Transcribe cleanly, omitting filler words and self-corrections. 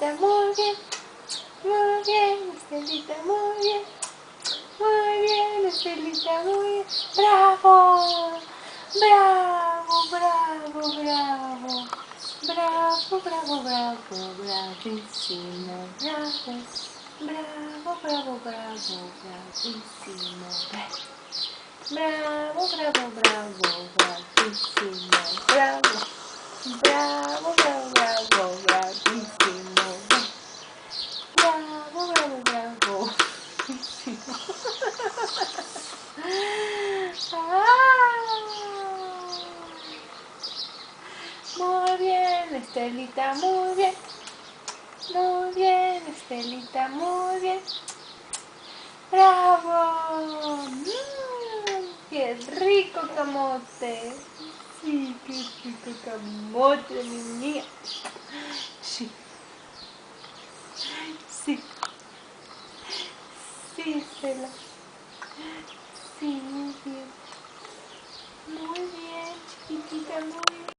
Estelita, muy bien. Muy bien, Estelita, muy bien. Muy bien, Estelita, muy bien. ¡Bravo! ¡Bravo, bravo, bravo! Bravo, bravo, bravo, bravísimo, bravo. Bravo, bravo, bravo, bravísimo. Bravo, bravo, bravo, bravísimo, bravo. Bravo, bravo, bravo, bravísimo. Bravo, bravo, bravo. Muy bien, Estelita, muy bien. Muy bien, Estelita, muy bien. ¡Bravo! ¡Qué rico camote! Sí, qué rico camote, mi niña. Sí. Sí. Sí, Estela. Sí.